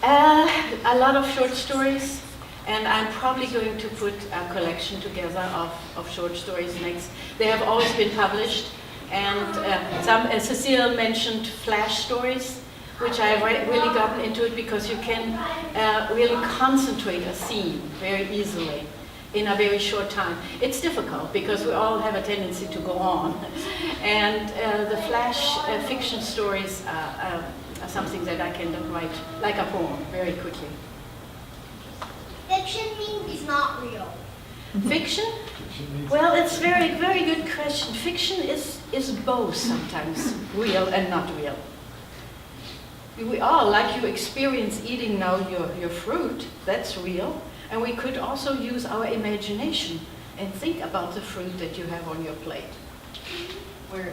A lot of short stories, and I'm probably going to put a collection together of short stories next. They have always been published, and Cecile mentioned flash stories, which I've really gotten into it because you can really concentrate a scene very easily in a very short time. It's difficult because we all have a tendency to go on, and the flash fiction stories are something that I can write like a poem very quickly. Fiction means not real. Fiction? Well, it's very, very good question. Fiction is both sometimes real and not real. We all, like you experience eating now your fruit, that's real. And we could also use our imagination and think about the fruit that you have on your plate. Where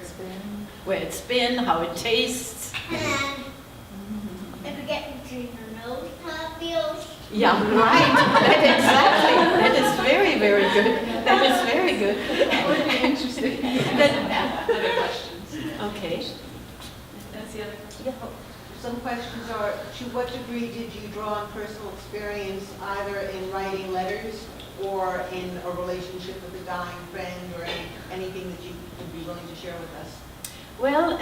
it's been, how it tastes. And if you get into your nose, how it feels. Yeah, right. Exactly. That is very, very good. That is very good. That would be interesting. Other questions. Okay. That's the other question. Yeah. Some questions are, to what degree did you draw on personal experience either in writing letters or in a relationship with a dying friend or anything that you would be willing to share with us? Well,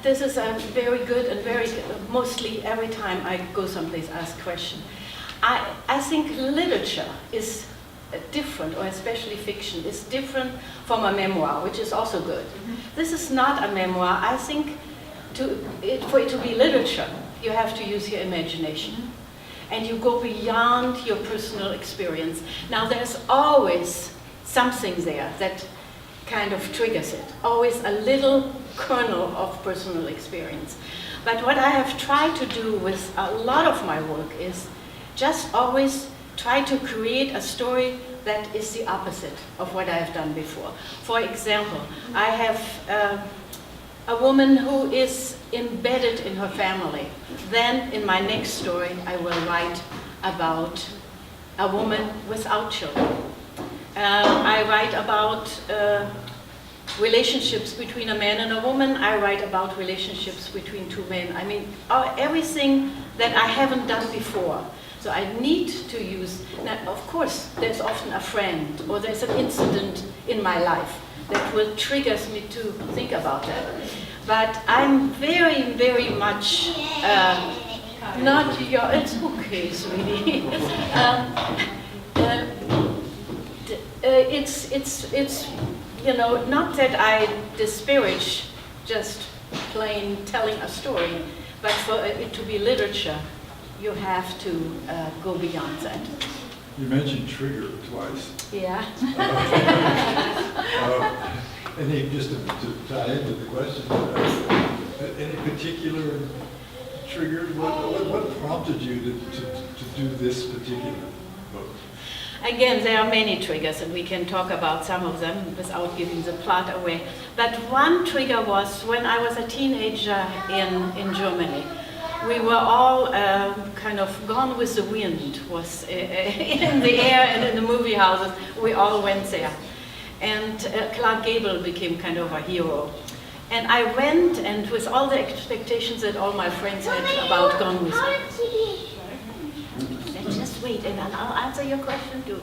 this is a very good and very, mostly every time I go someplace ask a question. I think literature is different, or especially fiction, is different from a memoir, which is also good. This is not a memoir. I think for it to be literature, you have to use your imagination. And you go beyond your personal experience. Now, there's always something there that kind of triggers it. Always a little kernel of personal experience. But what I have tried to do with a lot of my work is just always try to create a story that is the opposite of what I have done before. For example, I have a woman who is embedded in her family. Then in my next story, I will write about a woman without children. I write about relationships between a man and a woman. I write about relationships between two men. I mean, everything that I haven't done before. So I need to use, now, of course, there's often a friend or there's an incident in my life that will trigger me to think about that. But I'm very, very much not your, it's okay, sweetie. It's, you know, not that I disparage just plain telling a story, but for it to be literature, you have to go beyond that. You mentioned trigger twice. Yeah. And just to tie into the question, any particular triggers? What prompted you to do this particular book? Again, there are many triggers, and we can talk about some of them without giving the plot away. But one trigger was when I was a teenager in Germany. We were all kind of gone with the wind, was in the air and in the movie houses. We all went there. And Clark Gable became kind of a hero. And I went, and with all the expectations that all my friends had about Gone with Me. Just wait, and I'll answer your question too.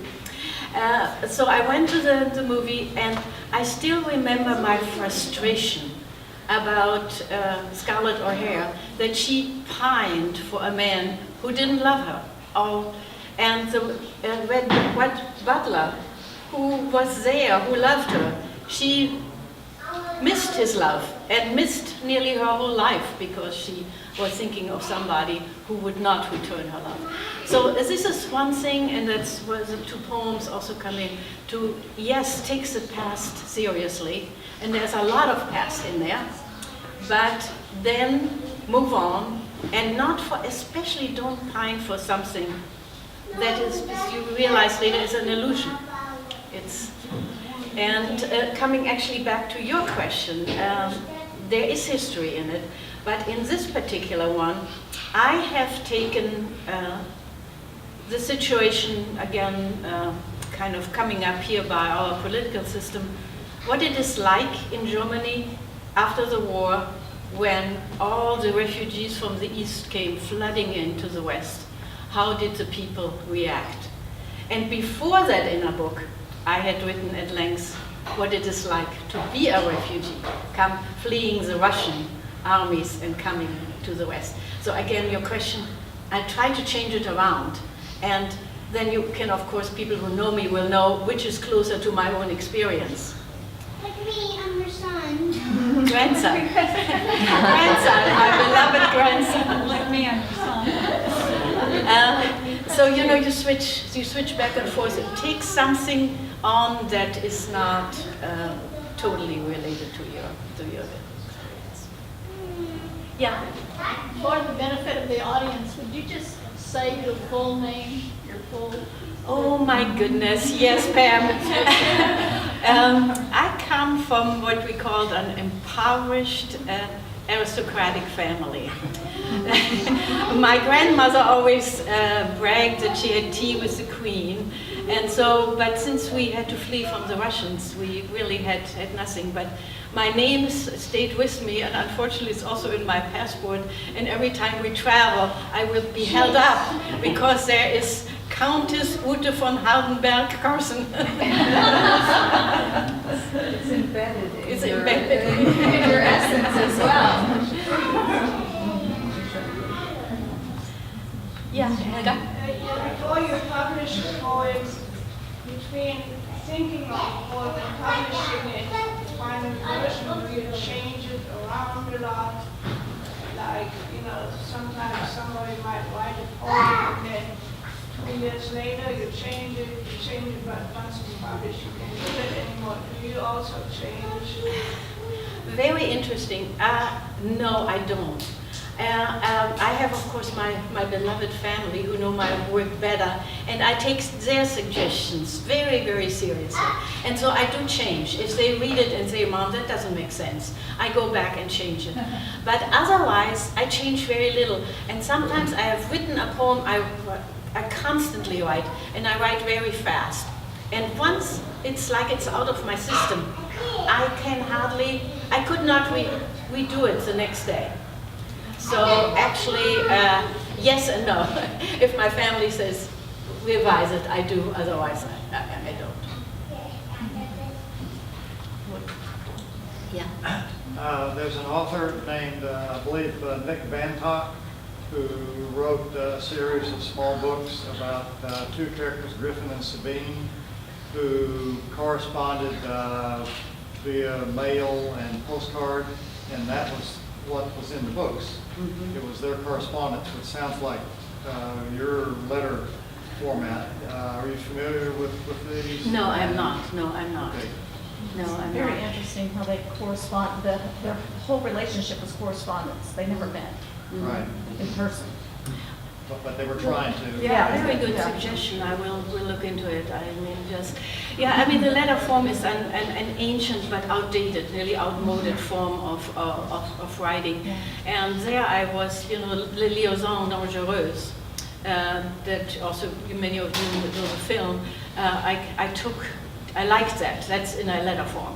So I went to the movie, and I still remember my frustration about Scarlett O'Hara, that she pined for a man who didn't love her. Oh, and the Red Butler, who was there, who loved her, she missed his love and missed nearly her whole life because she was thinking of somebody who would not return her love. So this is one thing, and that's where the two poems also come in, to, yes, takes the past seriously, and there's a lot of past in there, but then move on, and not for, especially don't pine for something that is, you realize later, is an illusion. And coming actually back to your question, there is history in it, but in this particular one, I have taken the situation, again, kind of coming up here by our political system, what it is like in Germany after the war when all the refugees from the east came flooding into the west. How did the people react? And before that in a book, I had written at length what it is like to be a refugee, come fleeing the Russian armies and coming to the west. So again, your question, I try to change it around. And then you can, of course, people who know me will know which is closer to my own experience. Like me, I'm your son. Grandson. Grandson, my beloved grandson. Like me, I'm your son. So you know, you switch back and forth. It takes something on that is not totally related to your experience. Yeah. For the benefit of the audience, would you just say your full name, your full? Oh my goodness, yes, Pam. I come from what we called an impoverished aristocratic family. My grandmother always bragged that she had tea with the Queen, and so, but since we had to flee from the Russians, we really had nothing. But my name stayed with me, and unfortunately it's also in my passport, and every time we travel, I will be held up, because there is Countess Ute von Hardenberg Carson. It's embedded in It's your, embedded. in your essence as well. Yeah, Helga? Before you publish the poems, between thinking of the poem and publishing it, the final version, do you change it around a lot? Like, you know, sometimes somebody might write a poem and then 2 years later you change it, but once you publish you can't do it anymore. Do you also change? Very interesting. No, I don't. I have, of course, my beloved family who know my work better, and I take their suggestions very, very seriously. And so I do change. If they read it and say, Mom, that doesn't make sense, I go back and change it. But otherwise, I change very little. And sometimes I have written a poem I constantly write, and I write very fast. And once it's like it's out of my system, I could not redo it the next day. So actually, yes and no. If my family says revise it, I do. Otherwise, I don't. Yeah. There's an author named, I believe, Nick Bantock, who wrote a series of small books about two characters, Griffin and Sabine, who corresponded via mail and postcard, and that was what was in the books. Mm-hmm. It was their correspondence, which sounds like your letter format. Are you familiar with these? No, I'm not. No, I'm not. Okay. No, I'm Very not. interesting how they correspond, their whole relationship was correspondence. They never met Right. in person. But they were trying to. Yeah, very good Yeah. suggestion. I will look into it. I mean, the letter form is an ancient but outdated, really outmoded form of writing. Yeah. And there I was, Les Liaisons Dangereuses, that also many of you know the film. I liked that. That's in a letter form,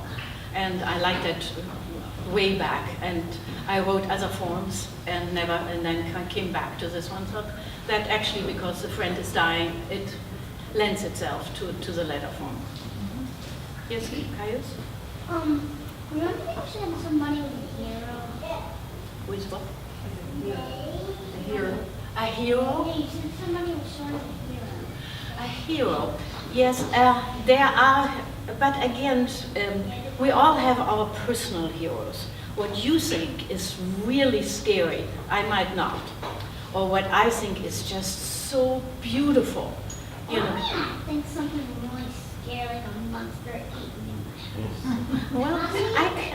and I liked that way back. And I wrote other forms and then came back to this one. So that actually, because the friend is dying, it lends itself to the letter form. Yes, Caius? Remember you said somebody was a hero? With what? A hero. A hero? Yeah, you said somebody was sort of a hero. A hero. Yes, there are, but again, we all have our personal heroes. What you think is really scary, I might not. Or what I think is just so beautiful, I think something really scary, like a monster eating in my house. Well,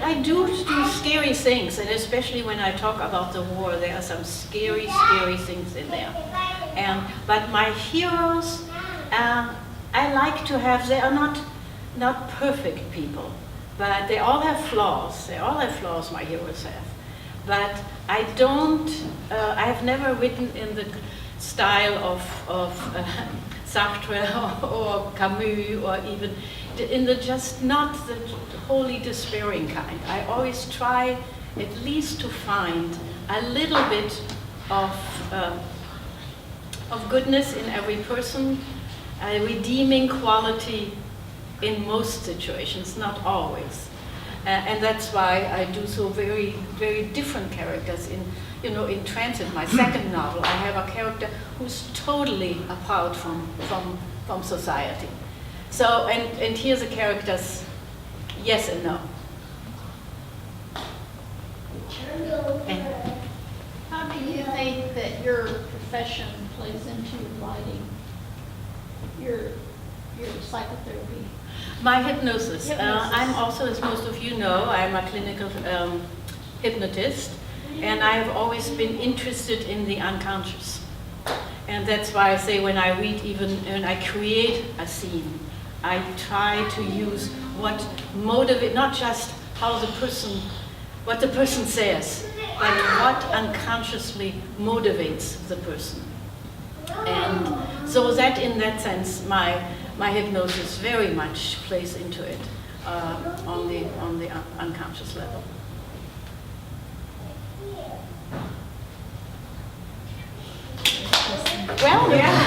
I do scary things, and especially when I talk about the war, there are some scary, scary things in there. But my heroes, I like to have, they are not perfect people, but they all have flaws. They all have flaws, my heroes have. But I have never written in the style of Sartre or Camus, or even in the just not the wholly despairing kind. I always try at least to find a little bit of goodness in every person, a redeeming quality in most situations, not always. And that's why I do so very, very different characters. In Transit, my second novel, I have a character who's totally apart from society. So, and here's the characters, yes and no. And How do you think that your profession plays into your writing, your psychotherapy? my hypnosis. Hypnosis. I'm also, as most of you know, I'm a clinical hypnotist, and I have always been interested in the unconscious. And that's why I say when I read, even when I create a scene, I try to use what motivate, not just how the person, what the person says, but what unconsciously motivates the person. And so that, in that sense, my hypnosis very much plays into it on the unconscious level. Well, yeah.